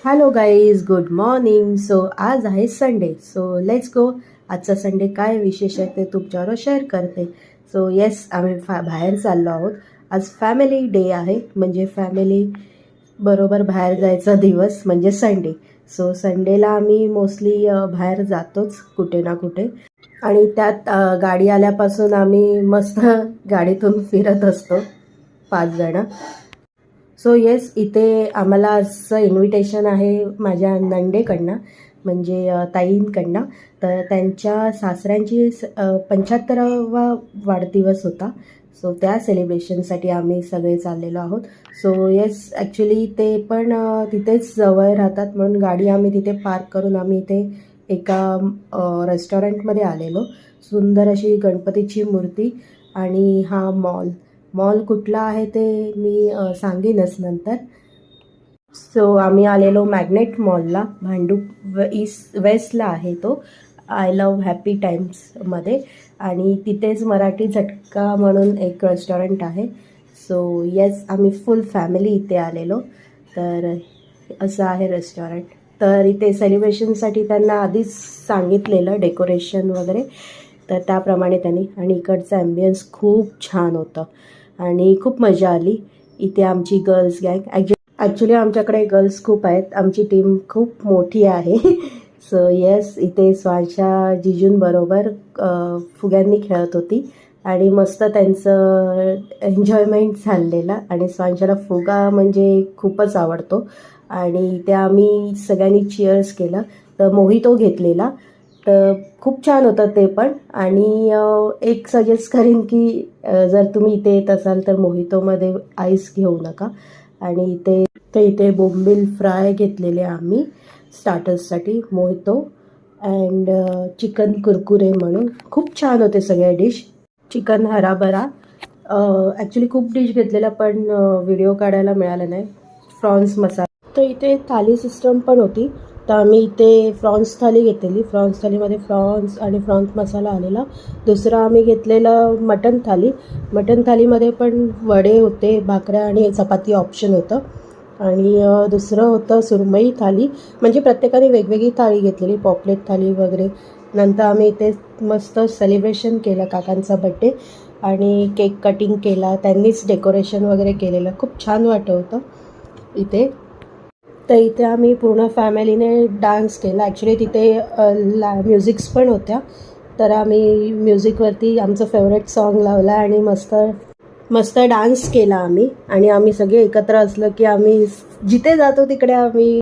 Hello guys, good morning. So आज आहे Sunday. So let's go. आजचा संडे काय विशेष आहे ते तुमच्याबरोबर शेअर करते. सो येस, आम्ही बाहेर चाललो आहोत. आज फॅमिली डे आहे, म्हणजे फॅमिली बरोबर बाहेर जायचा दिवस म्हणजे संडे. सो संडेला आम्ही मोस्टली बाहेर जातोच कुठे ना कुठे, आणि त्यात गाडी आल्यापासून आम्ही मस्त गाडीतून फिरत असतो 5 जण. सो येस, इथे आम्हाला असं इन्व्हिटेशन आहे माझ्या नंडेकडनं, म्हणजे ताईंकडनं. तर त्यांच्या सासऱ्यांची 75वा वाढदिवस होता. सो त्या सेलिब्रेशनसाठी आम्ही सगळे चाललेलो आहोत. सो येस, ॲक्च्युली ते पण तिथेच जवळ राहतात, म्हणून गाडी आम्ही तिथे पार्क करून आम्ही इथे एका रेस्टॉरंटमध्ये आलेलो. सुंदर अशी गणपतीची मूर्ती आणि हा मॉल कुठला आहे ते मी सांगेनच नंतर. सो आम्ही आलेलो मॅग्नेट मॉलला, भांडूप वेस्टला आहे तो. आय लव्ह हॅपी टाईम्समध्ये, आणि तिथेच मराठी झटका म्हणून एक रेस्टॉरंट आहे. सो येस, आम्ही फुल फॅमिली इथे आलेलो. तर असं आहे रेस्टॉरंट. तर इथे सेलिब्रेशनसाठी त्यांना आधीच सांगितलेलं डेकोरेशन वगैरे, तर त्याप्रमाणे त्यांनी. आणि इकडचं ॲम्बियन्स खूप छान होतं आणि खूप मजा आली. इथे आमची गर्ल्स गँग, ॲक्च्युली आमच्याकडे गर्ल्स खूप आहेत, आमची टीम खूप मोठी आहे. सो येस, इथे स्वांशा जिजूंबरोबर फुग्यांनी खेळत होती आणि मस्त त्यांचं एन्जॉयमेंट झालेलं. आणि स्वांशाला फुगा म्हणजे खूपच आवडतो, आणि त्या आम्ही सगळ्यांनी चिअर्स केलं. तर मोहितो घेतलेला, तर खूप छान होतं ते पण. आणि एक सजेस्ट करीन की जर तुम्ही इथे येत असाल तर मोहितोमध्ये आईस घेऊ नका. आणि इथे बोंबील फ्राय घेतलेले आम्ही स्टार्टर्ससाठी, मोहितो अँड चिकन कुरकुरे म्हणून. खूप छान होते सगळ्या डिश. चिकन हराबरा, ॲक्च्युली खूप डिश घेतलेल्या पण व्हिडिओ काढायला मिळाला नाही. फ्रॉन्स मसाला, तर इथे थाली सिस्टम पण होती. तर आम्ही इथे फ्रॉन्स थाली घेतलेली. फ्रॉन्स थालीमध्ये फ्रॉन्स आणि फ्रॉन्स मसाला आलेला. दुसरं आम्ही घेतलेलं मटन थाली. मटन थालीमध्ये पण वडे होते, भाकऱ्या आणि चपाती ऑप्शन होतं. आणि दुसरं होतं सुरमई थाली. म्हणजे प्रत्येकाने वेगवेगळी थाळी घेतलेली, पॉपलेट थाली वगैरे. नंतर आम्ही इथे मस्त सेलिब्रेशन केलं, काकांचा बड्डे, आणि केक कटिंग केला. त्यांनीच डेकोरेशन वगैरे केलेलं, खूप छान वाटत होतं इथे. तर इथे आम्ही पूर्ण फॅमिलीने डान्स केला. ॲक्च्युली तिथे म्युझिक्स पण होत्या, तर आम्ही म्युझिकवरती आमचं फेवरेट सॉन्ग लावला आणि मस्त डान्स केला आम्ही. आणि आम्ही सगळे एकत्र असलो की आम्ही जिथे जातो तिकडे आम्ही